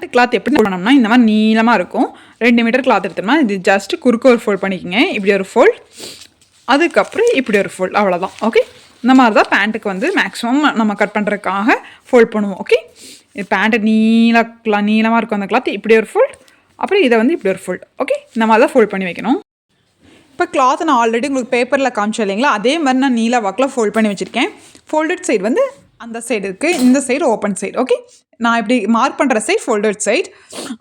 Pant cloth எப்படி பண்ணோம்னா இந்த மாதிரி நீளமாக இருக்கும். 2 மீட்டர் கிளாத் எடுத்தோம்னா இது ஜஸ்ட் குறுக்க ஒரு ஃபோல்ட் பண்ணிக்கோங்க. இப்படி ஒரு ஃபோல்ட், அதுக்கப்புறம் இப்படி ஒரு ஃபோல்ட், அவ்வளோதான். ஓகே, இந்த மாதிரி தான் பேண்ட்டுக்கு வந்து மேக்ஸிமம் நம்ம கட் பண்ணுறதுக்காக ஃபோல்ட் பண்ணுவோம். ஓகே, இது பேண்ட்டு நீளமாக இருக்கும் அந்த கிளாத், இப்படி ஒரு ஃபோல்ட், அப்புறம் இதை வந்து இப்படி ஒரு ஃபோல்ட். ஓகே, இந்த மாதிரி தான் ஃபோல்ட் பண்ணி வைக்கணும். இப்போ கிளாத்தை நான் ஆல்ரெடி உங்களுக்கு பேப்பரில் காமிச்சேன் இல்லைங்களா, அதே மாதிரி நான் நீல வாக்கில் ஃபோல்ட் பண்ணி வச்சுருக்கேன். ஃபோல்டட் சைடு வந்து அந்த சைடு இருக்குது, இந்த சைடு ஓப்பன் சைடு. ஓகே, நான் இப்படி மார்க் பண்ணுற சைடு ஃபோல்டட் சைடு,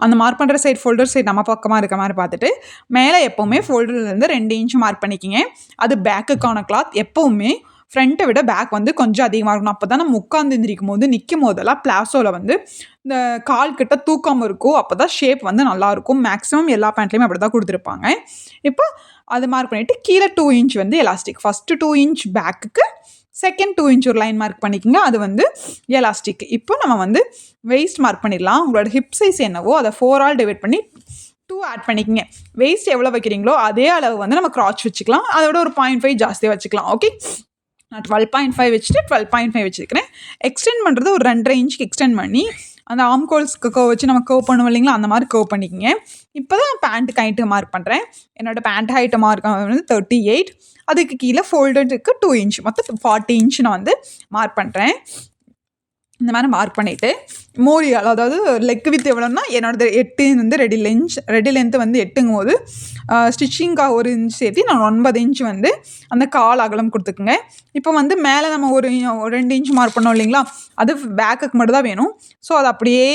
அந்த மார்க் பண்ணுற சைடு ஃபோல்டட் சைடு நம்ம பக்கமாக இருக்க மாதிரி பார்த்துட்டு மேலே எப்போவுமே ஃபோல்டர்லேருந்து 2 இன்ச் மார்க் பண்ணிக்கிங்க. அது பேக்குக்கான கிளாத் எப்போவுமே ஃப்ரண்ட்டை விட பேக் வந்து கொஞ்சம் அதிகமாக இருக்கணும். அப்போ தான் நம்ம உட்காந்து எந்திரிக்கும் போது நிற்கும் போதெல்லாம் பிளாசோவில் வந்து இந்த கால் கிட்ட தூக்காமல் இருக்கும். அப்போ தான் ஷேப் வந்து நல்லாயிருக்கும். மேக்ஸிமம் எல்லா பேண்ட்லேயுமே அப்படி தான் கொடுத்துருப்பாங்க. இப்போ அது மார்க் பண்ணிவிட்டு கீழே 2 இன்ச் வந்து எலாஸ்டிக். ஃபஸ்ட்டு 2 இன்ச் பேக்குக்கு, செகண்ட் 2 இன்ச் ஒரு லைன் மார்க் பண்ணிக்கோங்க, அது வந்து எலாஸ்டிக். இப்போ நம்ம வந்து வெயிஸ்ட் மார்க் பண்ணிடலாம். உங்களோட ஹிப் சைஸ் என்னவோ அதை 4 டிவைட் பண்ணி 2 ஆட் பண்ணிக்கோங்க. வெயிஸ்ட் எவ்வளோ வைக்கிறீங்களோ அதே அளவு வந்து நம்ம கிராச் வச்சுக்கலாம். அதோட ஒரு 0.5 ஜாஸ்தியாக வச்சுக்கலாம். ஓகே, நான் 12.5 வச்சுட்டு 12.5 வச்சுருக்கிறேன். எக்ஸ்டெண்ட் பண்ணுறது ஒரு 2.5 இன்ச்சுக்கு எக்ஸ்டெண்ட் பண்ணி அந்த ஆம்கோல்ஸ்க்கு கர்வ் வச்சு நம்ம கர்வ் பண்ணுவோம் இல்லைங்களா, அந்த மாதிரி கர்வ் பண்ணிக்கோங்க. இப்போ தான் பேண்ட்டு ஹைட்டு மார்க் பண்ணுறேன். என்னோடய பேண்ட் ஹைட்டு மார்க் வந்து 38. அதுக்கு கீழே ஃபோல்டடுக்கு 2 இன்ச், மொத்தம் 40 இன்ச் நான் வந்து மார்க் பண்ணுறேன். இந்த மாதிரி மார்க் பண்ணிவிட்டு மோரியால், அதாவது லெக் வித் எவ்வளோன்னா என்னோடது 8 வந்து ரெடி லென்த்து வந்து 8ங்கும் போது ஸ்டிச்சிங்காக 1 இன்ச் சேர்த்து நான் 9 இன்ச் வந்து அந்த கால் அகலம் கொடுத்துக்குங்க. இப்போ வந்து மேலே நம்ம ஒரு 2 இன்ச் மார்க் பண்ணோம் இல்லைங்களா, அது பேக்குக்கு மட்டும் தான் வேணும். ஸோ அதை அப்படியே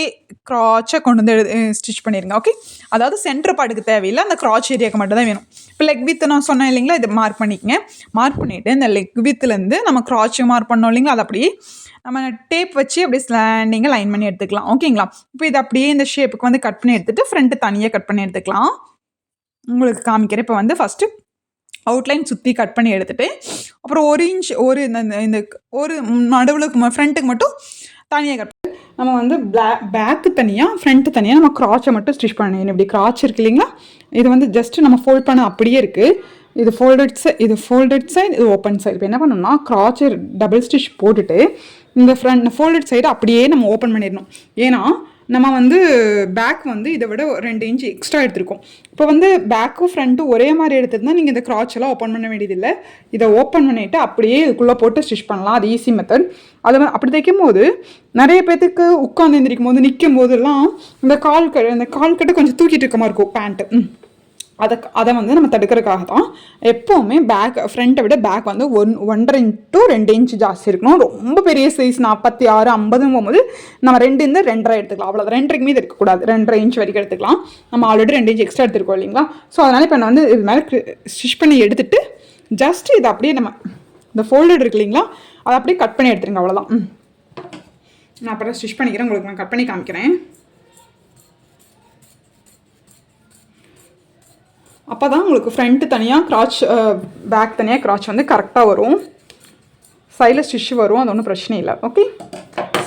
க்ராச்சாக கொண்டு வந்து ஸ்டிச் பண்ணிடுங்க. ஓகே, அதாவது சென்டர் பார்ட்டுக்கு தேவையில்லை, அந்த க்ராச் ஏரியாவுக்கு மட்டும் தான் வேணும். இப்போ லெக் வித்து நான் சொன்னேன் இல்லைங்களா, இதை மார்க் பண்ணிக்கங்க. மார்க் பண்ணிவிட்டு இந்த லெக் வித்துலேருந்து நம்ம க்ராச் மார்க் பண்ணோம் இல்லைங்களா, அதை அப்படியே நம்ம டேப் வச்சு அப்படியே ஸ்லாண்டிங்காக லைன் பண்ணி எடுத்துக்கலாம். ஓகேங்களா, இப்போ இது அப்படியே இந்த ஷேப்புக்கு வந்து கட் பண்ணி எடுத்துகிட்டு ஃப்ரண்ட்டு தனியாக கட் பண்ணி எடுத்துக்கலாம். உங்களுக்கு காமிக்கிறேன். இப்போ வந்து ஃபஸ்ட்டு அவுட்லைன் சுற்றி கட் பண்ணி எடுத்துகிட்டு அப்புறம் 1 இன்ச் இந்த ஒரு நடுவில் ஃப்ரண்ட்டுக்கு மட்டும் தனியாக கட் பண்ணி நம்ம வந்து பேக்கு தனியாக ஃப்ரண்ட்டு தனியாக நம்ம க்ராச்சை மட்டும் ஸ்டிச் பண்ணிடணும். இப்படி க்ராச் இருக்கு இல்லைங்களா, இது வந்து ஜஸ்ட்டு நம்ம ஃபோல்ட் பண்ண அப்படியே இருக்குது. இது ஃபோல்டட் சைடு, இது ஓப்பன் சைடு. இப்போ என்ன பண்ணணும்னா க்ராச்சை டபுள் ஸ்டிச் போட்டுட்டு இந்த ஃபோல்டட் சைடு அப்படியே நம்ம ஓப்பன் பண்ணிடணும். ஏன்னா நம்ம வந்து பேக் வந்து இதை விட 2 இன்ச் எக்ஸ்ட்ரா எடுத்துருக்கோம். இப்போ வந்து பேக்கும் ஃப்ரண்ட்டும் ஒரே மாதிரி எடுத்துருந்தா நீங்கள் இந்த க்ராச் எல்லாம் ஓப்பன் பண்ண வேண்டியதில்லை. இதை ஓப்பன் பண்ணிவிட்டு அப்படியே இதுக்குள்ளே போட்டு ஸ்டிச் பண்ணலாம். அது ஈஸி மெத்தட். அது வந்து அப்படி தைக்கும் போது நிறைய பேர்த்துக்கு உட்காந்து எழுந்திரிக்கும் போது நிற்கும் போதெல்லாம் இந்த கால் கட்டை கொஞ்சம் தூக்கிட்டு இருக்க மாதிரி இருக்கும் பேண்ட்டு. அதை வந்து நம்ம தடுக்கிறதுக்காக தான் எப்போவுமே ஃப்ரண்ட்டை விட பேக் வந்து 1.5 to 2 இன்ச் ஜாஸ்தி இருக்கணும். ரொம்ப பெரிய சைஸ் 46, 50 போகும்போது நம்ம 2 இருந்து 2.5 எடுத்துக்கலாம். அவ்வளோ 2.5 மீது இருக்கக்கூடாது, 2.5 இன்ச் வரைக்கும் எடுத்துக்கலாம். நம்ம ஆல்ரெடி 2 இன்ச் எக்ஸ்ட்ரா எடுத்துருக்கோம் இல்லைங்களா. ஸோ அதனால் இப்போ நான் வந்து இது மேலே ஸ்டிச் பண்ணி எடுத்துகிட்டு ஜஸ்ட் இதை அப்படியே நம்ம இந்த ஃபோல்டட் இருக்கு இல்லைங்களா, அதை அப்படியே கட் பண்ணி எடுத்துருங்க. அவ்வளோதான். நான் அப்புறம் ஸ்டிச் பண்ணிக்கிறேன், உங்களுக்கு நான் கட் பண்ணி காமிக்கிறேன். அப்போ தான் உங்களுக்கு ஃப்ரண்ட்டு தனியாக க்ராச், பேக் தனியாக க்ராச் வந்து கரெக்டாக வரும். சைடில் ஸ்டிச் வரும், அது ஒன்றும் பிரச்சனை இல்லை. ஓகே,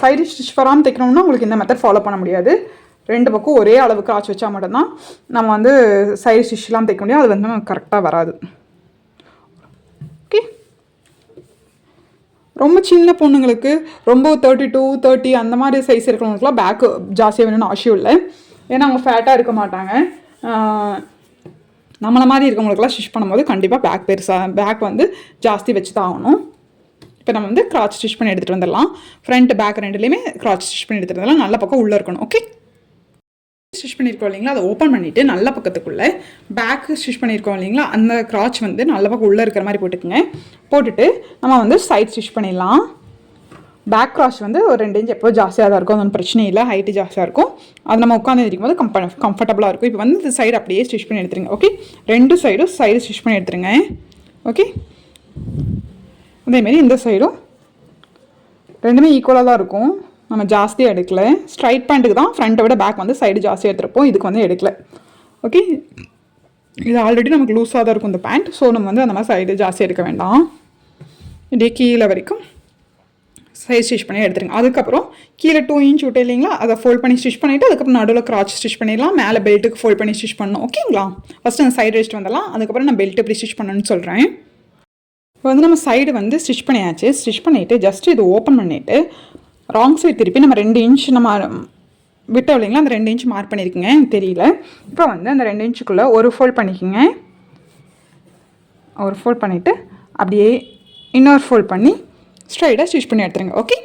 சைடு ஸ்டிச் வராமல் தைக்கணும்னா உங்களுக்கு இந்த மெத்தட் ஃபாலோ பண்ண முடியாது. 2 பக்கம் ஒரே அளவு க்ராச் வச்சா மட்டும்தான் நம்ம வந்து சைடு ஸ்டிச்லாம் தைக்க முடியும். அது வந்து நமக்கு கரெக்டாக வராது. ஓகே, ரொம்ப சின்ன பொண்ணுங்களுக்கு, ரொம்ப 32, 30 அந்த மாதிரி சைஸ் இருக்கிறவங்களுக்குலாம் பேக்கு ஜாஸ்தியாக வேணும்னு அவசியம் இல்லை. ஏன்னா அவங்க ஃபேட்டாக இருக்க மாட்டாங்க. நம்மளை மாதிரி இருக்கவங்களுக்குலாம் ஸ்டிச் பண்ணும்போது கண்டிப்பாக பேக் வந்து ஜாஸ்தி வச்சு தான் ஆகணும். இப்போ நம்ம வந்து க்ராச் ஸ்டிச் பண்ணி எடுத்துகிட்டு வந்துடலாம். ஃப்ரண்ட் பேக் 2லேயுமே க்ராச் ஸ்டிச் பண்ணி எடுத்துகிட்டு வந்துடலாம். நல்ல பக்கம் உள்ளே இருக்கணும். ஓகே, ஸ்டிச் பண்ணியிருக்கோம் இல்லைங்களா, அதை ஓப்பன் பண்ணிவிட்டு நல்ல பக்கத்துக்குள்ளே பேக் ஸ்டிச் பண்ணியிருக்கோம் இல்லைங்களா, அந்த க்ராச் வந்து நல்ல பக்கம் உள்ளே இருக்கிற மாதிரி போட்டுட்டு நம்ம வந்து சைட் ஸ்டிச் பண்ணிடலாம். பேக் க்ராச் வந்து ஒரு 2 இன்ச் எப்போ ஜாஸ்தியாக தான் இருக்கும், அது ஒன்றும் பிரச்சனை இல்லை. ஹைட்டு ஜாஸ்தியாக இருக்கும், அது நம்ம உட்காந்து இருக்கும் போது கம்ஃபர்டபுளாக இருக்கும். இப்போ வந்து இந்த சைடு அப்படியே ஸ்டிச் பண்ணி எடுத்துருங்க. ஓகே, 2 சைடும் ஸ்டிச் பண்ணி எடுத்துருங்க. ஓகே, அதேமாரி இந்த சைடும் 2மே ஈக்குவலாக தான் இருக்கும். நம்ம ஜாஸ்தியாக எடுக்கலை. ஸ்ட்ரைட் பேண்ட்டுக்கு தான் ஃப்ரண்ட்டை விட பேக் வந்து சைடு ஜாஸ்தியாக எடுத்துருப்போம், இதுக்கு வந்து எடுக்கலை. ஓகே, இது ஆல்ரெடி நமக்கு லூஸாக தான் இருக்கும் இந்த பேண்ட். ஸோ நம்ம வந்து அந்த மாதிரி சைடு ஜாஸ்தியாக எடுக்க வேண்டாம். இப்படியே கீழே வரைக்கும் சைஸ் ஸ்டிச் பண்ணி எடுத்துருங்க. அதுக்கப்புறம் கீழே 2 இன்ச் விட்டு இல்லைங்களா, அதை ஃபோல்ட் பண்ணி ஸ்டிச் பண்ணிவிட்டு அதுக்கப்புறம் நடுவில் க்ராச் ஸ்டிச் பண்ணிடலாம். மேலே பெல்ட்டுக்கு ஃபோல்ட் பண்ணி ஸ்டிச் பண்ணணும். ஓகேங்களா, ஃபஸ்ட்டு அந்த சைடு வச்சுட்டு வந்துடலாம். அதுக்கப்புறம் நான் பெல்ட் எப்படி ஸ்டிச் பண்ணணும்னு சொல்கிறேன். இப்போ வந்து நம்ம சைடு வந்து ஸ்டிச் பண்ணியாச்சு. ஸ்டிச் பண்ணிவிட்டு ஜஸ்ட் இது ஓப்பன் பண்ணிவிட்டு ராங் சைடு திருப்பி நம்ம 2 இன்ச் நம்ம விட்டோம் இல்லைங்களா, அந்த 2 இன்ச் மார்க் பண்ணியிருக்குங்க, எனக்கு தெரியல. இப்போ வந்து அந்த 2 இன்ச்சுக்குள்ளே ஒரு ஃபோல்ட் பண்ணிக்கோங்க. ஒரு ஃபோல்ட் பண்ணிவிட்டு அப்படியே இன்னொரு ஃபோல்ட் பண்ணி ஸ்ட்ரைட்டாக ஸ்டிச் பண்ணி எடுத்துருங்க. ஓகே,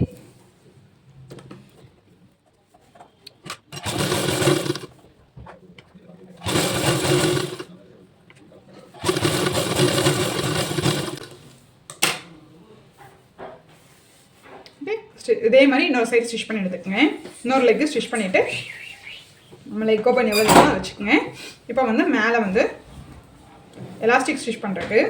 இதே மாதிரி இன்னொரு சைடு ஸ்டிச் பண்ணி எடுத்துக்கோங்க. இன்னொரு லெக்கு ஸ்டிச் பண்ணிவிட்டு நம்ம லெக் ஓப்பன் எவ்வளோ வேணாலும் வச்சுக்கோங்க. இப்போ வந்து மேலே வந்து எலாஸ்டிக் ஸ்டிச் பண்ணுறதுக்கு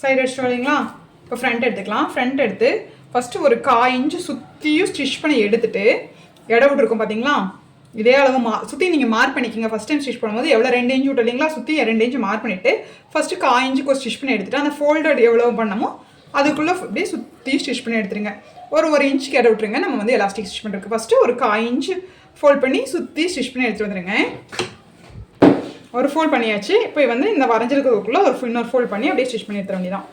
சைடு அடிச்சிட்டு வரீங்களா. இப்போ ஃப்ரண்ட் எடுத்துக்கலாம். ஃப்ரண்ட் எடுத்து ஃபஸ்ட்டு ஒரு 1/4 இன்ச்சு சுற்றியும் ஸ்டிச் பண்ணி எடுத்துகிட்டு இடம் விட்டுருக்கும் பார்த்தீங்களா, இதே அளவு சுற்றி நீங்கள் மார்க் பண்ணிக்கிங்க. ஃபஸ்ட் டைம் ஸ்டிச் பண்ணும்போது எவ்வளோ 2 இன்ச்சு விட்டு இல்லைங்களா, சுற்றி 2 இன்ச்சு மார்க் பண்ணிவிட்டு ஃபஸ்ட்டு 1/4 இன்ச்சுக்கு ஒரு ஸ்டிச் பண்ணி எடுத்துகிட்டு அந்த ஃபோல்டட் எவ்வளோ பண்ணமோ அதுக்குள்ளே அப்படியே சுற்றி ஸ்டிச் பண்ணி எடுத்துருங்க. ஒரு இன்ச்சுக்கு இடம் விட்டுருங்க. நம்ம வந்து எலாஸ்டிக் ஸ்டிச் பண்ணுறதுக்கு ஃபஸ்ட்டு ஒரு 1/4 இன்ச்சு ஃபோல்ட் பண்ணி சுற்றி ஸ்டிச் பண்ணி எடுத்துகிட்டு வந்துடுங்க. ஒரு ஃபோல்ட் பண்ணியாச்சு. இப்போ வந்து இந்த வரைஞ்சிருக்கிறதுக்குள்ளே இன்னொரு ஃபோல்ட் பண்ணி அப்படியே ஸ்டிச் பண்ணி எடுத்துட வேண்டியதான்.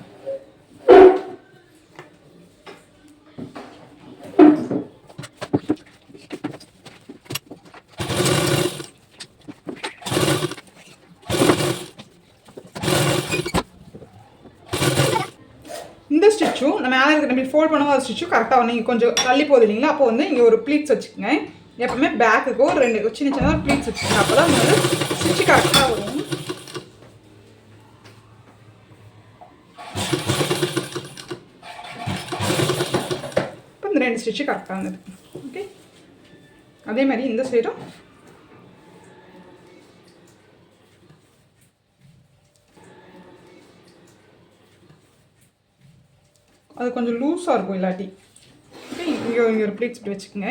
இந்த ஸ்டிச்சும் நம்ம மேலே இருக்கிற நம்ம ஃபோல்ட் பண்ணும்போது ஸ்டிச்சும் கரெக்டாக வந்து நீங்கள் கொஞ்சம் தள்ளி போகுது இல்லைங்களா, அப்போ வந்து இங்கே ஒரு ப்ளீட்ஸ் வச்சுக்கோங்க. எப்பவுமே பேக்குக்கு ஒரு 2 சின்ன சின்ன ப்ளீட்ஸ் வச்சுக்கோங்க. அப்போ தான் வந்து ஸ்டிச்சு கரெக்டாக வரும். இப்போ இந்த 2 ஸ்டிச்சு கரெக்டாக இருந்தது. ஓகே, அதே மாதிரி இந்த சைடும் அது கொஞ்சம் லூஸாக இருக்கும் இல்லாட்டி. ஓகே, இங்கே ஒரு ப்ளீட்ஸ் இப்படி வச்சுக்கோங்க.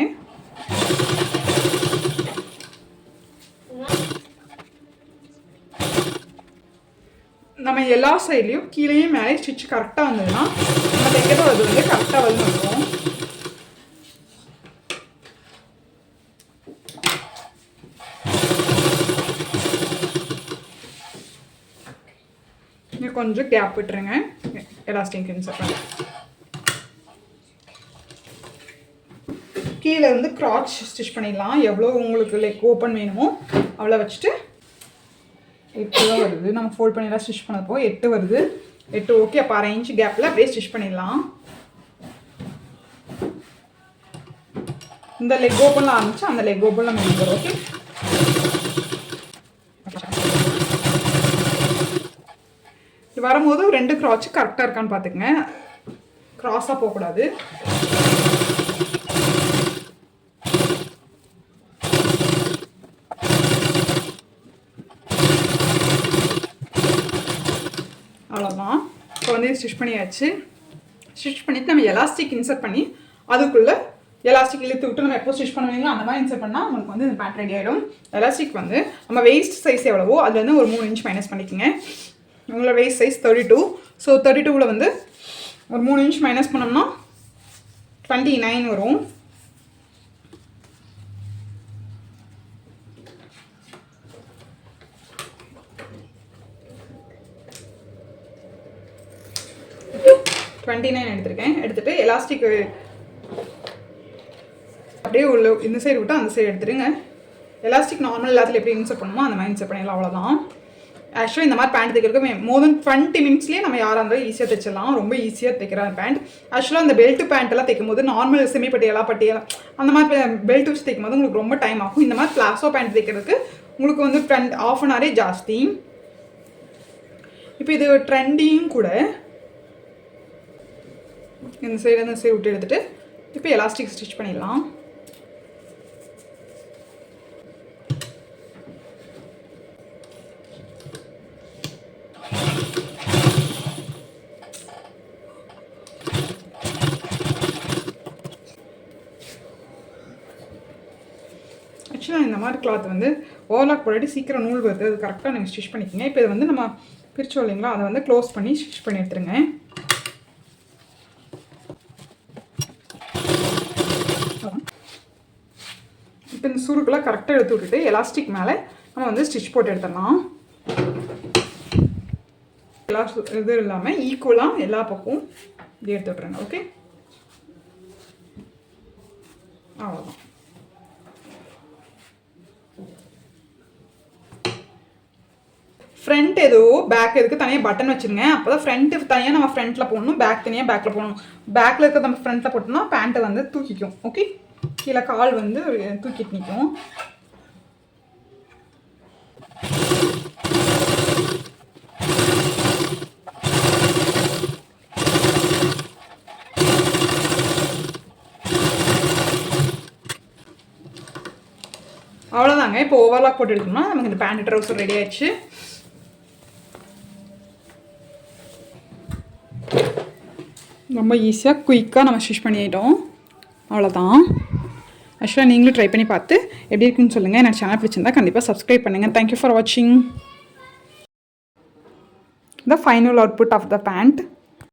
நம்ம எல்லா சைட்லேயும் கீழேயும் மேலே ஸ்டிச் கரெக்டாக வந்ததுன்னா நம்ம தைக்கிறது அது வந்து கரெக்டாக வந்துடும். இங்கே கொஞ்சம் கேப் விட்டுருங்க. எலாஸ்டிக் இன்சர்ட் பண்ணி கீழே வந்து கிராச் ஸ்டிச் பண்ணிடலாம். எவ்வளோ உங்களுக்கு லைக் ஓப்பன் வேணுமோ அவ்வளோ வச்சுட்டு 8 தான் வருது. நம்ம ஃபோல்ட் பண்ணிடலாம். ஸ்டிச் பண்ணப்போ 8 வருது. 8 ஓகே. அப்போ 1/2 இன்ச் கேப்பில் அப்படியே ஸ்டிச் பண்ணிடலாம். இந்த லெக் ஓப்பனில் ஆரம்பிச்சு அந்த லெக் ஓப்பனில் நம்ம எடுக்கிறோம். ஓகே, வரும்போது 2 கிராச்சு கரெக்டாக இருக்கான்னு பார்த்துக்குங்க. கிராஸாக போகக்கூடாது. அவ்வளோதான். இப்போ வந்து ஸ்டிச் பண்ணியாச்சு. ஸ்டிச் பண்ணிவிட்டு நம்ம எலாஸ்டிக் இன்சர்ட் பண்ணி அதுக்குள்ளே எலாஸ்டிக் இழுத்து விட்டு நம்ம எப்போ ஸ்டிச் பண்ணுவீங்களோ அந்த மாதிரி இன்சர்ட் பண்ணால் உங்களுக்கு வந்து இந்த பேண்ட் ரெடி ஆகிடும். எலாஸ்டிக் வந்து நம்ம வெயிஸ்ட் சைஸ் எவ்வளவோ அது வந்து ஒரு 3 இன்ச் மைனஸ் பண்ணிக்கோங்க. உங்களோட வெயிஸ்ட் சைஸ் 32. ஸோ 32ல் வந்து ஒரு 3 இன்ச் மைனஸ் பண்ணோம்னா 29 வரும். எடுத்திருக்கேன். எடுத்துகிட்டு எலாஸ்டிக் அப்படியே உள்ள இந்த சைடு விட்டு அந்த சைடு எடுத்துருங்க. எலாஸ்டிக் நார்மல் எல்லாத்துல எப்படி இன்சர்ட் பண்ணுமோ அந்த மாதிரி இன்சர்ட் பண்ணிடலாம். அவ்வளோதான். ஆக்சுவலாக இந்த மாதிரி பேண்ட் தைக்கிறதுக்கு மோர் தென் 20 மினிட்ஸ்லேயே நம்ம யாராக இருந்தாலும் ஈஸியாக தைச்சிடலாம். ரொம்ப ஈஸியாக தைக்கிற பேண்ட். ஆக்சுவலாக அந்த பெல்ட் பேண்ட்டெல்லாம் தைக்கும் போது நார்மல் செமி பட்டியெல்லாம் பட்டியெல்லாம் அந்த மாதிரி பெல்ட் வச்சு தைக்கும் போது உங்களுக்கு ரொம்ப டைம் ஆகும். இந்த மாதிரி பிளாசோ பேண்ட் தைக்கிறதுக்கு உங்களுக்கு வந்து ½ அன் ஹவரே ஜாஸ்தி. இப்போ இது ட்ரெண்டியும் கூட. இந்த சைடு அந்த சைடு விட்டு எடுத்துகிட்டு இப்போ எலாஸ்டிக் ஸ்டிச் பண்ணிடலாம். ஆக்சுவலாக இந்த மாதிரி கிளாத் வந்து ஓவர்லாக் போடாட்டி சீக்கிரம் நூல் வருது. அது கரெக்டாக நீங்கள் ஸ்டிச் பண்ணிக்கோங்க. இப்போ இதை வந்து நம்ம பிரிச்சோம் இல்லைங்களா, அதை வந்து க்ளோஸ் பண்ணி ஸ்டிச் பண்ணி எடுத்துருங்க. இப்போ இந்த சுருக்கெல்லாம் கரெக்டாக எடுத்து விட்டுட்டு எலாஸ்டிக் மேலே நம்ம வந்து ஸ்டிச் போட்டு எடுத்துடலாம். எல்லா இது இல்லாமல் ஈக்குவலாக எல்லா பக்கமும் இப்படி எடுத்து விட்ருங்க. ஓகே, அவ்வளோதான். ஃப்ரண்ட் ஏதோ பேக் எதுக்கு தனியாக பட்டன் வச்சுருங்க. அப்போ தான் ஃப்ரண்ட்டு தனியாக நம்ம ஃப்ரண்ட்டில் போடணும், பேக் தனியாக பேக்கில் போடணும். பேக்கில் இருக்க நம்ம ஃப்ரண்ட்டில் போட்டோம்னா பேண்ட்டை வந்து தூக்கிக்கும். ஓகே, கீழே கால் வந்து தூக்கிட்டு நிற்கும். அவ்வளோதாங்க. இப்போ ஓவர்லாக் போட்டு எடுக்கணும்னா நமக்கு இந்த பேண்ட் ட்ரவுசர் ரெடி ஆயிடுச்சு. ரொம்ப ஈஸியாக குயிக்காக நம்ம ஸ்டிச் பண்ணிட்டோம். அவ்வளோதான். ஆக்சுவலாக நீங்களும் ட்ரை பண்ணி பார்த்து எப்படி இருக்குன்னு சொல்லுங்கள். என்னோட சேனல் பிடிச்சிருந்தா கண்டிப்பாக சப்ஸ்கிரைப் பண்ணுங்கள். தேங்க்யூ ஃபார் வாட்சிங். The final output of the pant.